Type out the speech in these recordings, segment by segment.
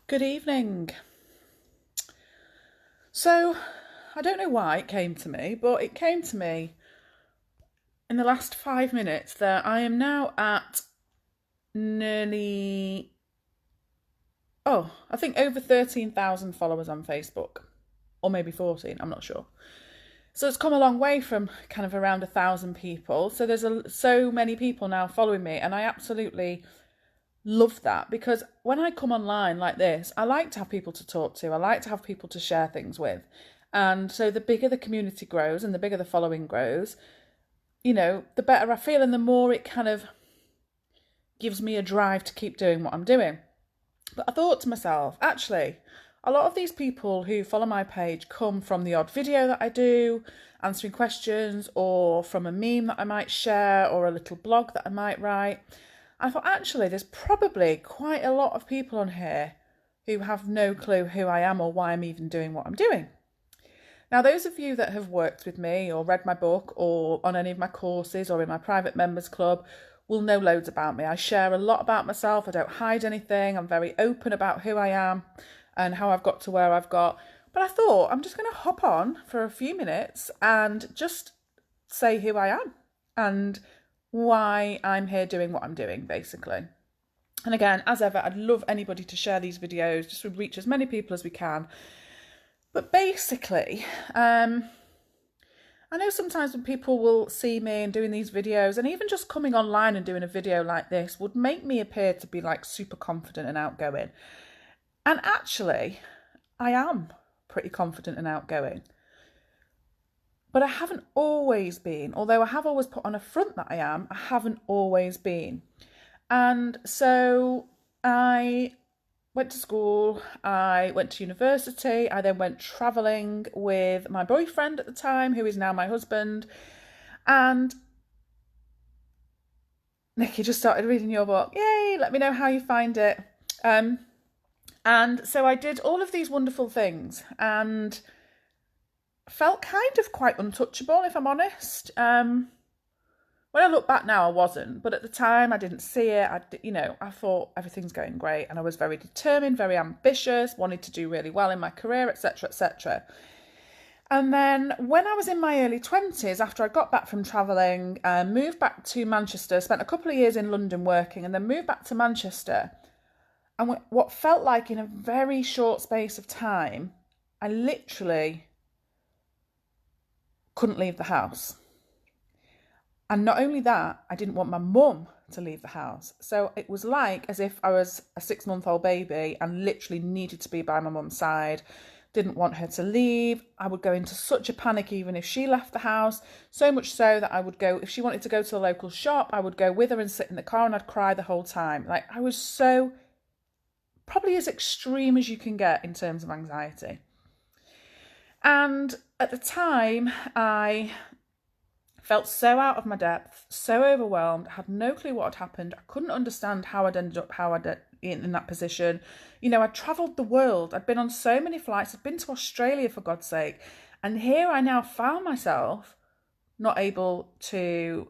Good evening. So, I don't know why it came to me, but it came to me in the last 5 minutes that I am now at nearly, I think over 13,000 followers on Facebook, or maybe 14, I'm not sure. So it's come a long way from kind of around 1,000 people. So there's so many people now following me, and I absolutely love that because when I come online like this, I like to have people to talk to. I like to have people to share things with. And so the bigger the community grows and the bigger the following grows, the better I feel and the more it kind of gives me a drive to keep doing what I'm doing. But I thought to myself, actually, a lot of these people who follow my page come from the odd video that I do, answering questions, or from a meme that I might share, or a little blog that I might write. I thought, actually, there's probably quite a lot of people on here who have no clue who I am or why I'm even doing what I'm doing. Now, those of you that have worked with me or read my book or on any of my courses or in my private members club will know loads about me. I share a lot about myself. I don't hide anything. I'm very open about who I am and how I've got to where I've got. But I thought I'm just going to hop on for a few minutes and just say who I am and why I'm here doing what I'm doing, basically. And again, as ever, I'd love anybody to share these videos just to reach as many people as we can. But basically, I know sometimes when people will see me and doing these videos, and even just coming online and doing a video like this would make me appear to be like super confident and outgoing. And actually, I am pretty confident and outgoing. But I haven't always been, although I have always put on a front that I am, I haven't always been. And so I went to school, I went to university, I then went travelling with my boyfriend at the time, who is now my husband. And Nikki just started reading your book. Yay, let me know how you find it. And so I did all of these wonderful things and felt kind of quite untouchable, if I'm honest. When I look back now, I wasn't, but at the time I didn't see it. I thought everything's going great, and I was very determined, very ambitious, wanted to do really well in my career, etc., etc. And then when I was in my early 20s, after I got back from travelling, moved back to Manchester, spent a couple of years in London working, and then moved back to Manchester. And what felt like in a very short space of time, I literally couldn't leave the house. And not only that, I didn't want my mum to leave the house. So it was like as if I was a 6-month-old baby and literally needed to be by my mum's side. Didn't want her to leave. I would go into such a panic even if she left the house. So much so that I would go, if she wanted to go to the local shop, I would go with her and sit in the car and I'd cry the whole time. Like I was so, probably as extreme as you can get in terms of anxiety. And at the time, I felt so out of my depth, so overwhelmed, had no clue what had happened. I couldn't understand how I'd ended up in that position. I'd travelled the world. I'd been on so many flights. I'd been to Australia, for God's sake. And here I now found myself not able to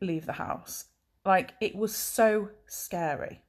leave the house. Like, it was so scary.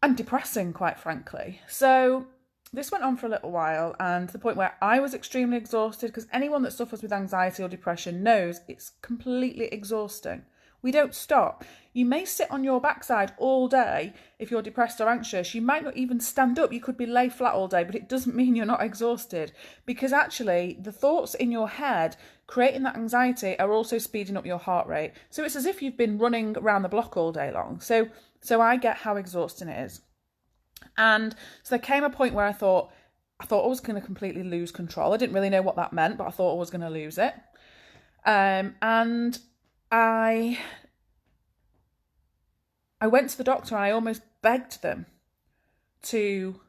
And depressing, quite frankly. So this went on for a little while, and to the point where I was extremely exhausted, because anyone that suffers with anxiety or depression knows it's completely exhausting. We don't stop. You may sit on your backside all day if you're depressed or anxious. You might not even stand up. You could be lay flat all day, but it doesn't mean you're not exhausted, because actually the thoughts in your head creating that anxiety are also speeding up your heart rate. So it's as if you've been running around the block all day long. So I get how exhausting it is. And so there came a point where I thought I was going to completely lose control. I didn't really know what that meant, but I thought I was going to lose it. And I went to the doctor and I almost begged them to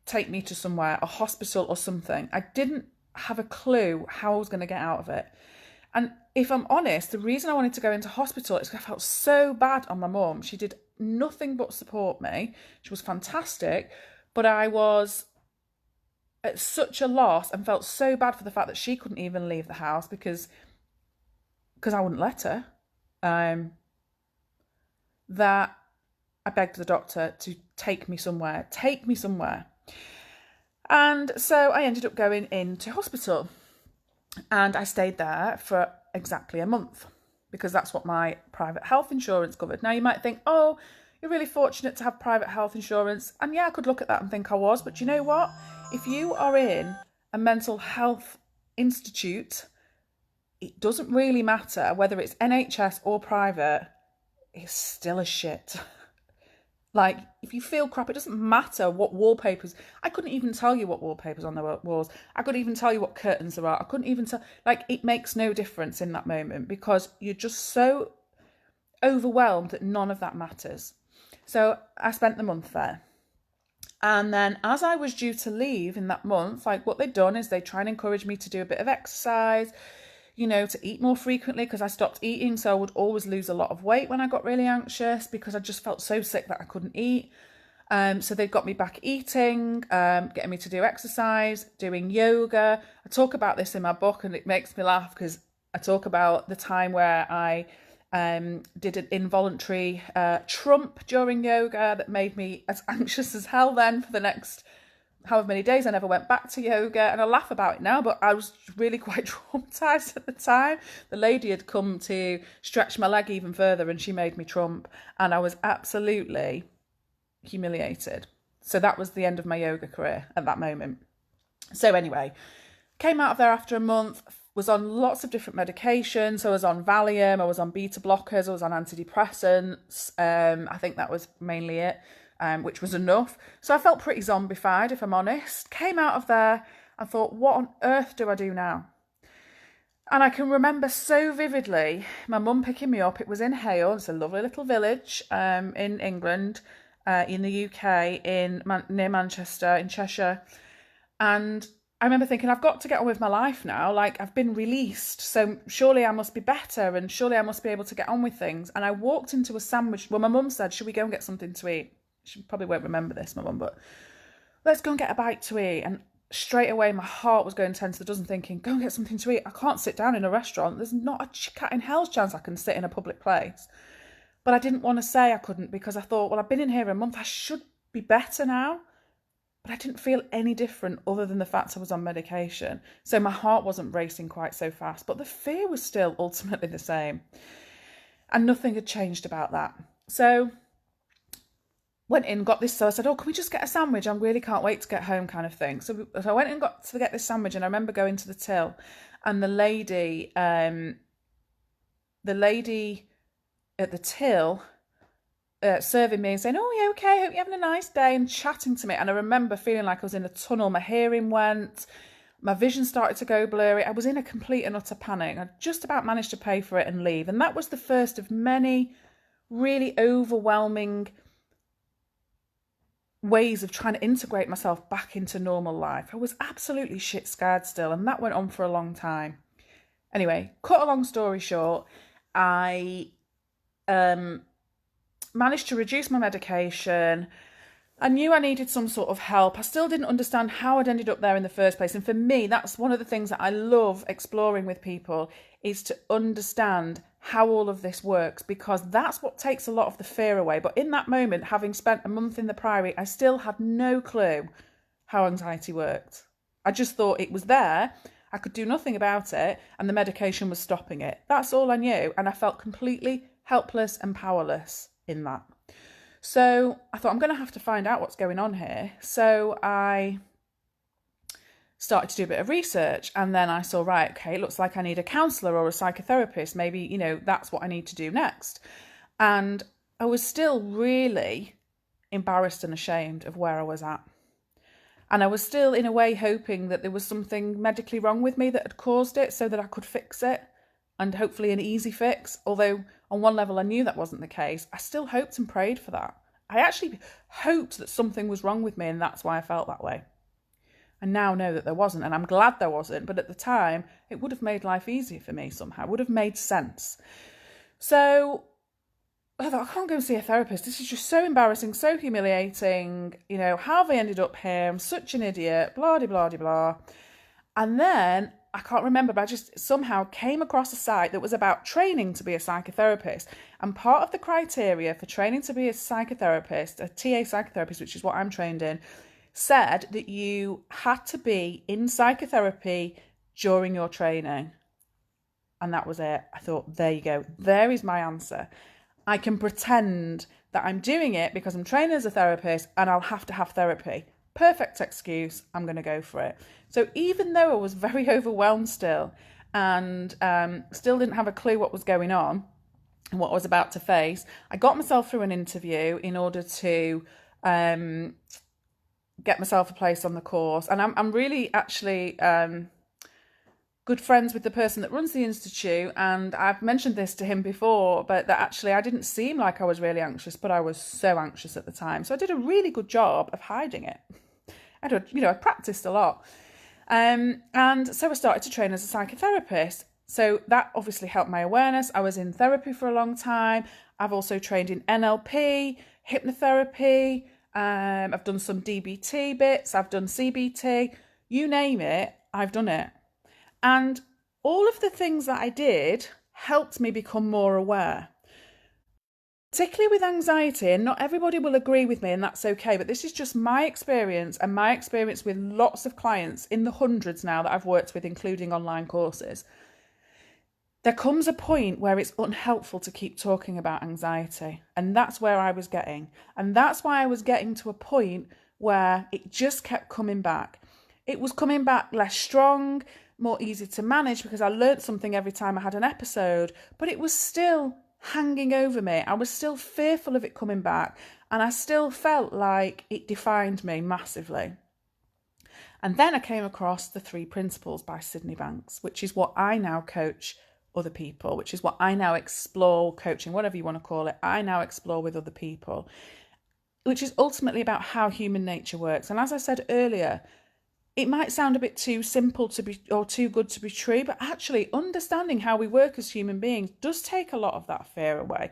take me to somewhere, a hospital or something. I didn't have a clue how I was going to get out of it. And if I'm honest, the reason I wanted to go into hospital is because I felt so bad on my mum. She did nothing but support me. She was fantastic, but I was at such a loss and felt so bad for the fact that she couldn't even leave the house because I wouldn't let her. That I begged the doctor to take me somewhere. And so I ended up going into hospital, and I stayed there for exactly a month because that's what my private health insurance covered. Now you might think, oh, you're really fortunate to have private health insurance. And yeah, I could look at that and think I was, but you know what? If you are in a mental health institute, it doesn't really matter whether it's NHS or private, it's still a shit. Like, if you feel crap, it doesn't matter what wallpapers. I couldn't even tell you what wallpapers on the walls. I couldn't even tell you what curtains there are. I couldn't even tell. Like, it makes no difference in that moment because you're just so overwhelmed that none of that matters. So I spent the month there. And then as I was due to leave in that month, like what they'd done is they try and encourage me to do a bit of exercise, you know, to eat more frequently because I stopped eating. So I would always lose a lot of weight when I got really anxious because I just felt so sick that I couldn't eat. So they got me back eating, getting me to do exercise, doing yoga. I talk about this in my book and it makes me laugh because I talk about the time where I did an involuntary trump during yoga that made me as anxious as hell then for the next however many days. I never went back to yoga, and I laugh about it now, but I was really quite traumatized at the time. The lady had come to stretch my leg even further and she made me trump, and I was absolutely humiliated. So that was the end of my yoga career at that moment. So anyway, came out of there after a month, was on lots of different medications. So I was on Valium, I was on beta blockers, I was on antidepressants. I think that was mainly it. Which was enough. So I felt pretty zombified, if I'm honest. Came out of there and thought, what on earth do I do now? And I can remember so vividly my mum picking me up. It was in Hale. It's a lovely little village in England, in the UK, near Manchester, in Cheshire. And I remember thinking, I've got to get on with my life now. Like, I've been released, so surely I must be better and surely I must be able to get on with things. And I walked into a sandwich. Well, my mum said, should we go and get something to eat? She probably won't remember this, my mum, but let's go and get a bite to eat. And straight away, my heart was going 10 to the dozen thinking, go and get something to eat. I can't sit down in a restaurant. There's not a cat in hell's chance I can sit in a public place. But I didn't want to say I couldn't because I thought, well, I've been in here a month. I should be better now. But I didn't feel any different other than the fact I was on medication. So my heart wasn't racing quite so fast. But the fear was still ultimately the same. And nothing had changed about that. So went in, got this, so I said, oh, can we just get a sandwich? I really can't wait to get home kind of thing. So I went and got to get this sandwich, and I remember going to the till, and the lady at the till serving me and saying, oh, you okay? Hope you're having a nice day, and chatting to me. And I remember feeling like I was in a tunnel. My hearing went, my vision started to go blurry. I was in a complete and utter panic. I just about managed to pay for it and leave. And that was the first of many really overwhelming ways of trying to integrate myself back into normal life. I was absolutely shit scared still, and that went on for a long time. Anyway, cut a long story short, I managed to reduce my medication. I knew I needed some sort of help. I still didn't understand how I'd ended up there in the first place. And for me, that's one of the things that I love exploring with people, is to understand how all of this works, because that's what takes a lot of the fear away. But in that moment, having spent a month in the Priory, I still had no clue how anxiety worked. I just thought it was there, I could do nothing about it, and the medication was stopping it. That's all I knew, and I felt completely helpless and powerless in that. So I thought, I'm going to have to find out what's going on here. So I started to do a bit of research, and then I saw, right, okay, it looks like I need a counsellor or a psychotherapist. Maybe, you know, that's what I need to do next. And I was still really embarrassed and ashamed of where I was at. And I was still, in a way, hoping that there was something medically wrong with me that had caused it so that I could fix it, and hopefully an easy fix. Although on one level I knew that wasn't the case, I still hoped and prayed for that. I actually hoped that something was wrong with me, and that's why I felt that way. I now know that there wasn't, and I'm glad there wasn't, but at the time, it would have made life easier for me somehow. It would have made sense. So I thought, I can't go and see a therapist. This is just so embarrassing, so humiliating. You know, how have I ended up here? I'm such an idiot, blah, blah, blah, blah. And then I can't remember, but I just somehow came across a site that was about training to be a psychotherapist. And part of the criteria for training to be a psychotherapist, a TA psychotherapist, which is what I'm trained in, said that you had to be in psychotherapy during your training. And that was it. I thought, there you go. There is my answer. I can pretend that I'm doing it because I'm trained as a therapist and I'll have to have therapy. Perfect excuse. I'm going to go for it. So even though I was very overwhelmed still and still didn't have a clue what was going on and what I was about to face, I got myself through an interview in order to get myself a place on the course. And I'm really actually good friends with the person that runs the institute, and I've mentioned this to him before, but that actually I didn't seem like I was really anxious, but I was so anxious at the time. So I did a really good job of hiding it. I practiced a lot. And so I started to train as a psychotherapist. So that obviously helped my awareness. I was in therapy for a long time. I've also trained in NLP, hypnotherapy. I've done some DBT bits. I've done CBT. You name it, I've done it. And all of the things that I did helped me become more aware. Particularly with anxiety, and not everybody will agree with me, and that's okay, but this is just my experience and my experience with lots of clients in the hundreds now that I've worked with, including online courses. There comes a point where it's unhelpful to keep talking about anxiety, and that's where I was getting. And that's why I was getting to a point where it just kept coming back. It was coming back less strong, more easy to manage because I learnt something every time I had an episode, but it was still hanging over me. I was still fearful of it coming back, and I still felt like it defined me massively. And then I came across the 3 Principles by Sydney Banks, which is what I now coach other people, which is what I now explore coaching, whatever you want to call it. I now explore with other people, which is ultimately about how human nature works. And as I said earlier, it might sound a bit too simple to be, or too good to be true, but actually understanding how we work as human beings does take a lot of that fear away.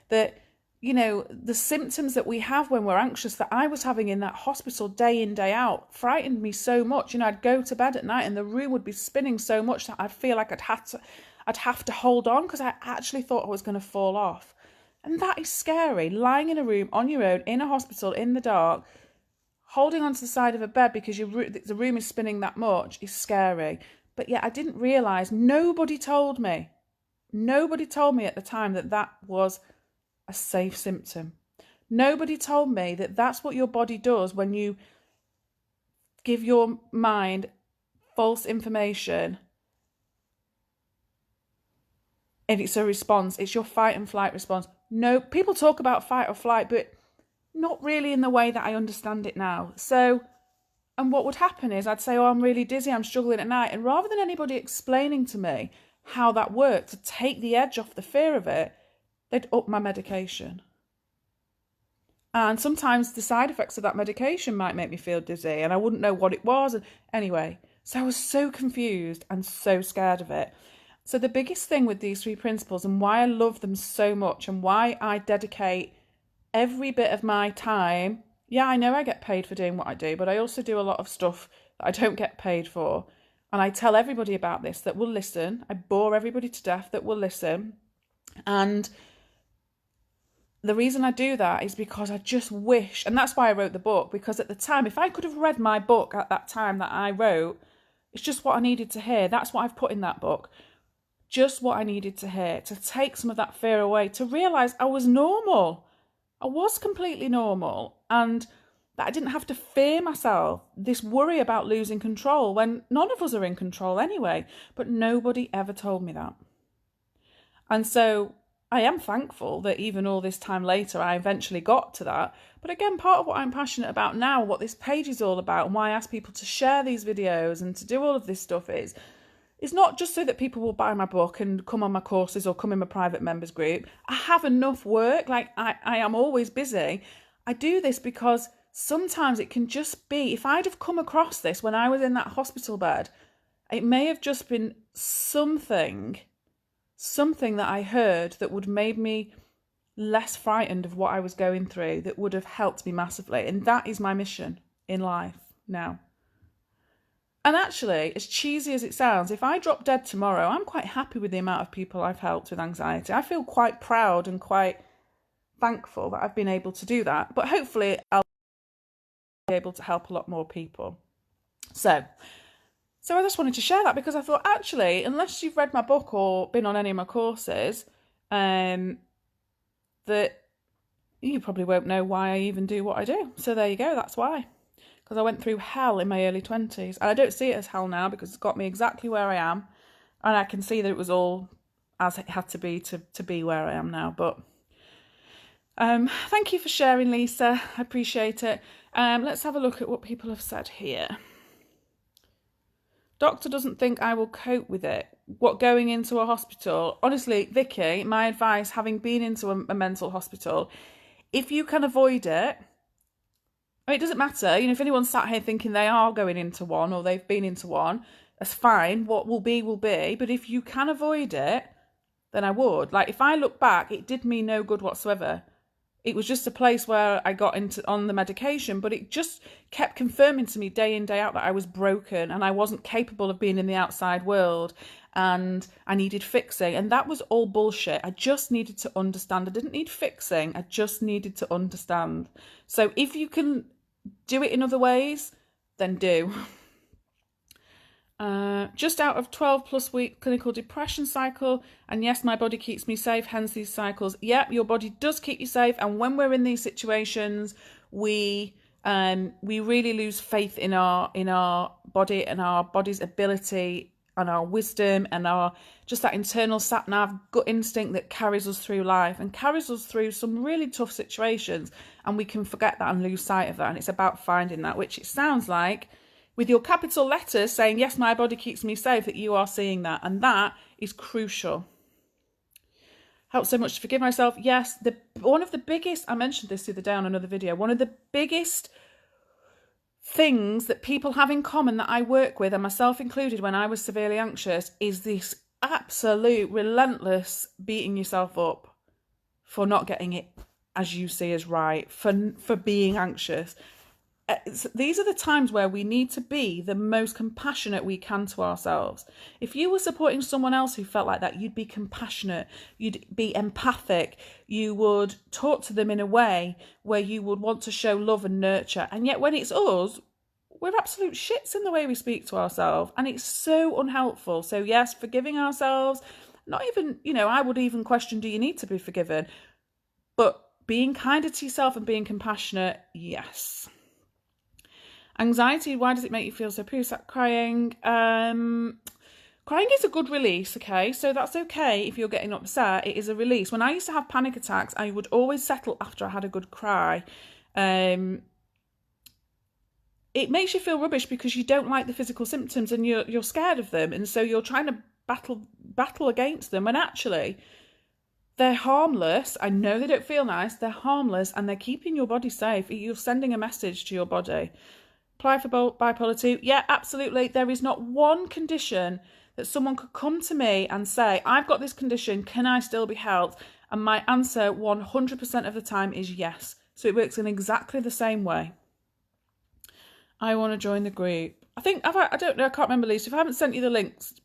That, the symptoms that we have when we're anxious that I was having in that hospital day in, day out frightened me so much. I'd go to bed at night and the room would be spinning so much that I'd feel like I'd have to hold on because I actually thought I was going to fall off. And that is scary. Lying in a room on your own, in a hospital, in the dark, holding onto the side of a bed because the room is spinning that much is scary. But yet I didn't realise, nobody told me at the time that was a safe symptom. Nobody told me that that's what your body does when you give your mind false information. And it's a response. It's your fight and flight response. No, people talk about fight or flight, but not really in the way that I understand it now. So, and what would happen is I'd say, I'm really dizzy, I'm struggling at night. And rather than anybody explaining to me how that worked to take the edge off the fear of it, they'd up my medication. And sometimes the side effects of that medication might make me feel dizzy and I wouldn't know what it was. And anyway, so I was so confused and so scared of it. So the biggest thing with these 3 principles and why I love them so much and why I dedicate every bit of my time, I know I get paid for doing what I do, but I also do a lot of stuff that I don't get paid for. And I tell everybody about this that will listen. I bore everybody to death that will listen. And the reason I do that is because I just wish, and that's why I wrote the book, because at the time, if I could have read my book at that time that I wrote, it's just what I needed to hear. That's what I've put in that book. Just what I needed to hear, to take some of that fear away, to realise I was normal. I was completely normal, and that I didn't have to fear myself, this worry about losing control when none of us are in control anyway, but nobody ever told me that. And so I am thankful that even all this time later, I eventually got to that. But again, part of what I'm passionate about now, what this page is all about, and why I ask people to share these videos and to do all of this stuff is not just so that people will buy my book and come on my courses or come in my private members group. I have enough work. Like I am always busy. I do this because sometimes it can just be, if I'd have come across this when I was in that hospital bed, it may have just been something that I heard that would make me less frightened of what I was going through, that would have helped me massively. And that is my mission in life now. And actually, as cheesy as it sounds, if I drop dead tomorrow, I'm quite happy with the amount of people I've helped with anxiety. I feel quite proud and quite thankful that I've been able to do that. But hopefully I'll be able to help a lot more people. So I just wanted to share that because I thought, actually, unless you've read my book or been on any of my courses, that you probably won't know why I even do what I do. So there you go, that's why. Because I went through hell in my early 20s. And I don't see it as hell now because it's got me exactly where I am. And I can see that it was all as it had to be where I am now. But thank you for sharing, Lisa. I appreciate it. Let's have a look at what people have said here. Doctor doesn't think I will cope with it. What, going into a hospital? Honestly, Vicky, my advice, having been into a mental hospital, if you can avoid it, I mean, it doesn't matter. You know, if anyone's sat here thinking they are going into one or they've been into one, that's fine. What will be, will be. But if you can avoid it, then I would. Like, if I look back, it did me no good whatsoever. It was just a place where I got on the medication, but it just kept confirming to me day in, day out that I was broken and I wasn't capable of being in the outside world and I needed fixing. And that was all bullshit. I just needed to understand. I didn't need fixing. I just needed to understand. So if you can do it in other ways, then do. Just out of 12 plus week clinical depression cycle, and yes, my body keeps me safe, hence these cycles. Yep, your body does keep you safe, and when we're in these situations, we really lose faith in our body and our body's ability and our wisdom and our just that internal sat nav gut instinct that carries us through life and carries us through some really tough situations, and we can forget that and lose sight of that. And it's about finding that, which it sounds like with your capital letters saying, yes, my body keeps me safe, that you are seeing that. And that is crucial. Helps so much to forgive myself. Yes, one of the biggest, I mentioned this the other day on another video, one of the biggest things that people have in common that I work with, and myself included when I was severely anxious, is this absolute relentless beating yourself up for not getting it as you see as right, for being anxious. These are the times where we need to be the most compassionate we can to ourselves. If you were supporting someone else who felt like that, you'd be compassionate, you'd be empathic, you would talk to them in a way where you would want to show love and nurture. And yet when it's us, we're absolute shits in the way we speak to ourselves, and it's so unhelpful. So yes, forgiving ourselves, not even, I would even question, do you need to be forgiven? But being kinder to yourself and being compassionate, yes. Anxiety, why does it make you feel so poo? Crying. Crying is a good release, okay? So that's okay if you're getting upset. It is a release. When I used to have panic attacks, I would always settle after I had a good cry. It makes you feel rubbish because you don't like the physical symptoms and you're scared of them. And so you're trying to battle against them. And actually, they're harmless. I know they don't feel nice. They're harmless and they're keeping your body safe. You're sending a message to your body. Apply for bipolar 2. Yeah, absolutely. There is not one condition that someone could come to me and say, I've got this condition, can I still be helped? And my answer 100% of the time is yes. So it works in exactly the same way. I want to join the group. I don't know, I can't remember, Lisa. If I haven't sent you the links,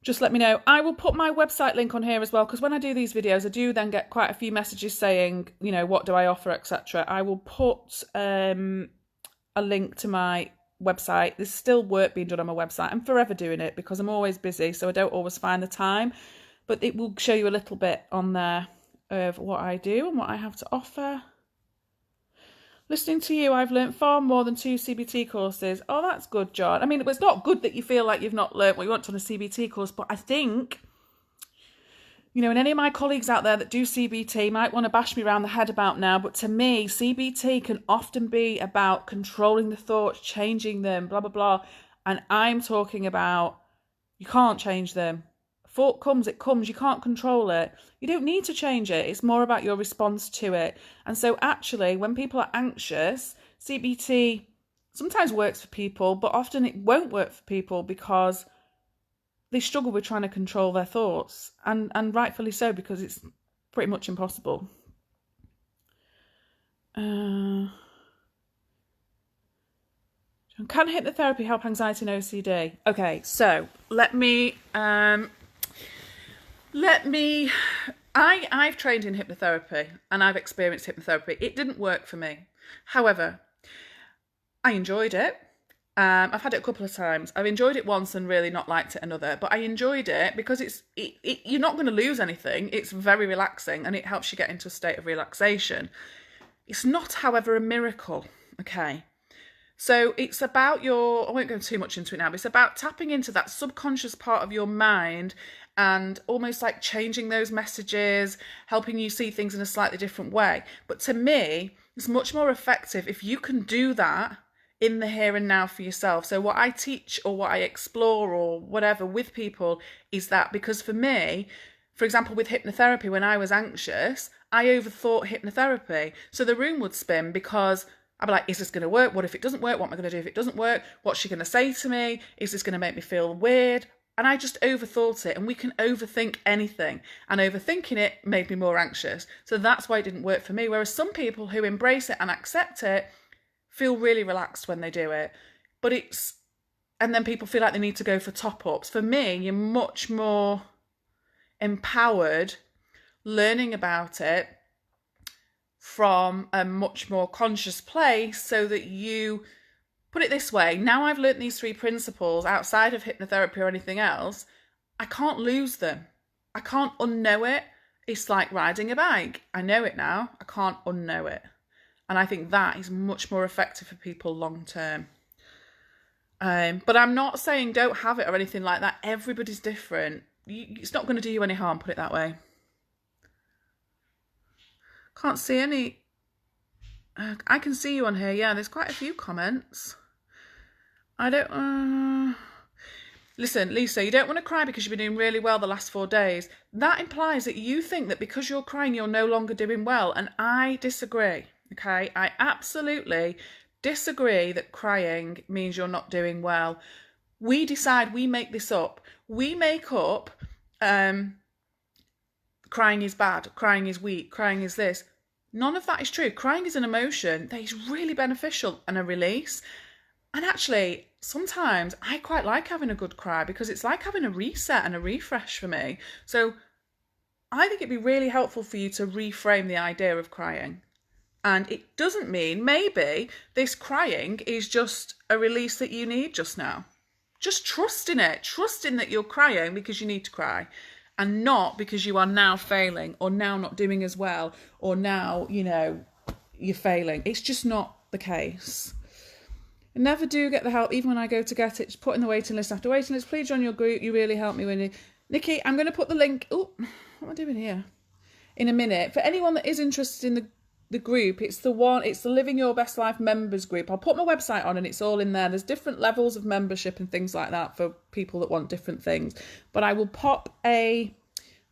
just let me know. I will put my website link on here as well, because when I do these videos, I do then get quite a few messages saying, what do I offer, etc. I will put a link to my website. There's still work being done on my website. I'm forever doing it because I'm always busy, so I don't always find the time. But it will show you a little bit on there of what I do and what I have to offer. Listening to you, I've learnt far more than 2 CBT courses. Oh, that's good, John. I mean, it's not good that you feel like you've not learnt what you want on a CBT course, but I think, and any of my colleagues out there that do CBT might want to bash me around the head about now, but to me, CBT can often be about controlling the thoughts, changing them, blah, blah, blah. And I'm talking about you can't change them. Thought comes, it comes. You can't control it. You don't need to change it. It's more about your response to it. And so actually, when people are anxious, CBT sometimes works for people, but often it won't work for people because they struggle with trying to control their thoughts. And rightfully so, because it's pretty much impossible. Can hypnotherapy help anxiety and OCD? Okay, so let me I've trained in hypnotherapy and I've experienced hypnotherapy. It didn't work for me. However, I enjoyed it. I've had it a couple of times. I've enjoyed it once and really not liked it another. But I enjoyed it because you're not going to lose anything. It's very relaxing and it helps you get into a state of relaxation. It's not, however, a miracle. Okay. So it's about I won't go too much into it now, but it's about tapping into that subconscious part of your mind and almost like changing those messages, helping you see things in a slightly different way. But to me, it's much more effective if you can do that in the here and now for yourself. So what I teach or what I explore or whatever with people is that, because for me, for example, with hypnotherapy, when I was anxious, I overthought hypnotherapy. So the room would spin because I'd be like, is this going to work? What if it doesn't work? What am I going to do if it doesn't work? What's she going to say to me? Is this going to make me feel weird? And I just overthought it. And we can overthink anything. And overthinking it made me more anxious. So that's why it didn't work for me. Whereas some people who embrace it and accept it feel really relaxed when they do it. And then people feel like they need to go for top-ups. For me, you're much more empowered learning about it from a much more conscious place, so that you put it this way. Now I've learnt these 3 principles outside of hypnotherapy or anything else, I can't lose them. I can't unknow it. It's like riding a bike. I know it now. I can't unknow it. And I think that is much more effective for people long term. But I'm not saying don't have it or anything like that. Everybody's different. It's not going to do you any harm, put it that way. Can't see any. I can see you on here. Yeah, there's quite a few comments. I don't. Listen, Lisa, you don't want to cry because you've been doing really well the last 4 days. That implies that you think that because you're crying, you're no longer doing well. And I disagree. Okay, I absolutely disagree that crying means you're not doing well. We decide, we make this up. We make up crying is bad, crying is weak, crying is this. None of that is true. Crying is an emotion that is really beneficial and a release. And actually, sometimes I quite like having a good cry because it's like having a reset and a refresh for me. So I think it'd be really helpful for you to reframe the idea of crying. And it doesn't mean maybe this crying is just a release that you need just now. Just trust in it. Trust in that you're crying because you need to cry. And not because you are now failing or now not doing as well or now, you're failing. It's just not the case. I never do get the help, even when I go to get it. Just put in the waiting list after waiting list. Please join your group. You really help me when you... Nikki, I'm going to put the link... Oh, what am I doing here? In a minute. For anyone that is interested in the group, it's the Living Your Best Life members group. I'll put my website on and it's all in there. There's different levels of membership and things like that for people that want different things. But I will pop in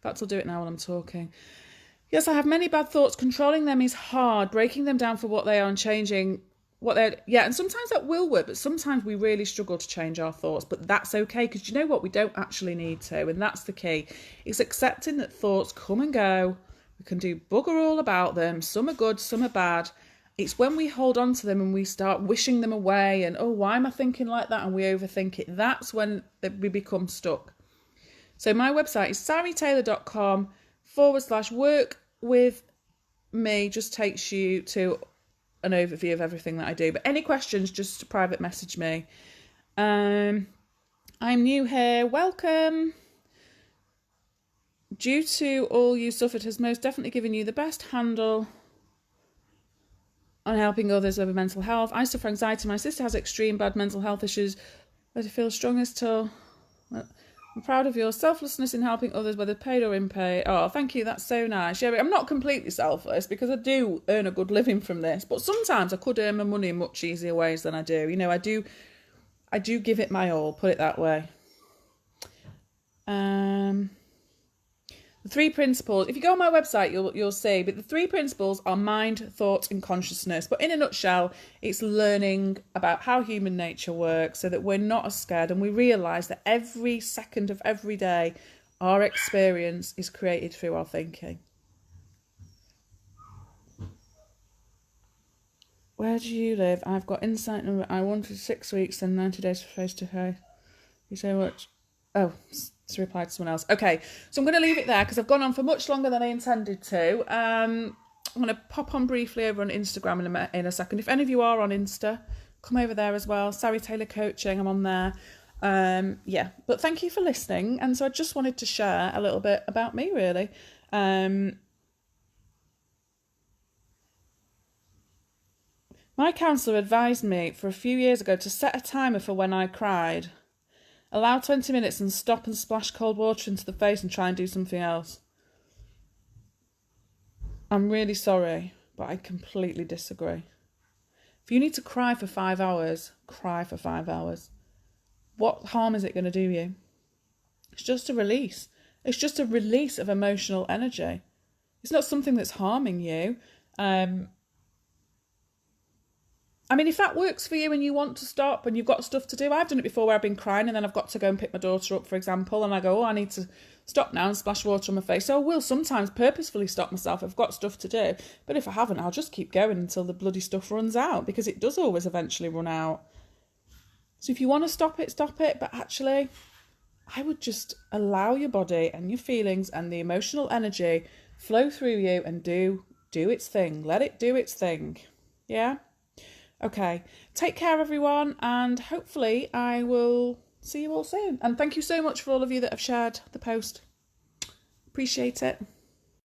fact, I'll do it now while I'm talking. Yes, I have many bad thoughts. Controlling them is hard. Breaking them down for what they are and changing what they're... Yeah, and sometimes that will work, but sometimes we really struggle to change our thoughts. But that's okay, because you know what? We don't actually need to, and that's the key. It's accepting that thoughts come and go. We can do bugger all about them. Some are good, some are bad. It's when we hold on to them and we start wishing them away and, oh, why am I thinking like that? And we overthink it. That's when we become stuck. So my website is saritaylor.com/work with me. Just takes you to an overview of everything that I do. But any questions, just private message me. I'm new here. Welcome. Due to all you suffered has most definitely given you the best handle on helping others with mental health. I suffer anxiety. My sister has extreme bad mental health issues. But I feel strongest till... I'm proud of your selflessness in helping others, whether paid or unpaid. Oh, thank you. That's so nice. Yeah, I'm not completely selfless because I do earn a good living from this. But sometimes I could earn my money in much easier ways than I do. I do give it my all, put it that way. The 3 principles, if you go on my website, you'll see, but the 3 principles are mind, thought, and consciousness. But in a nutshell, it's learning about how human nature works so that we're not as scared and we realise that every second of every day, our experience is created through our thinking. Where do you live? I've got insight number. I wanted 6 weeks and 90 days for face to face. You say what? Oh, it's replied to someone else. Okay, so I'm going to leave it there because I've gone on for much longer than I intended to. I'm going to pop on briefly over on Instagram in a second. If any of you are on Insta, come over there as well. Sari Taylor Coaching, I'm on there. Yeah, but thank you for listening. And so I just wanted to share a little bit about me, really. My counsellor advised me for a few years ago to set a timer for when I cried. Allow 20 minutes and stop and splash cold water into the face and try and do something else. I'm really sorry, but I completely disagree. If you need to cry for 5 hours, cry for 5 hours. What harm is it going to do you? It's just a release. It's just a release of emotional energy. It's not something that's harming you. I mean, if that works for you and you want to stop and you've got stuff to do, I've done it before where I've been crying and then I've got to go and pick my daughter up, for example, and I go, oh, I need to stop now and splash water on my face. So I will sometimes purposefully stop myself. I've got stuff to do. But if I haven't, I'll just keep going until the bloody stuff runs out, because it does always eventually run out. So if you want to stop it, stop it. But actually, I would just allow your body and your feelings and the emotional energy flow through you and do its thing. Let it do its thing. Yeah? Okay. Take care, everyone, and hopefully I will see you all soon. And thank you so much for all of you that have shared the post. Appreciate it.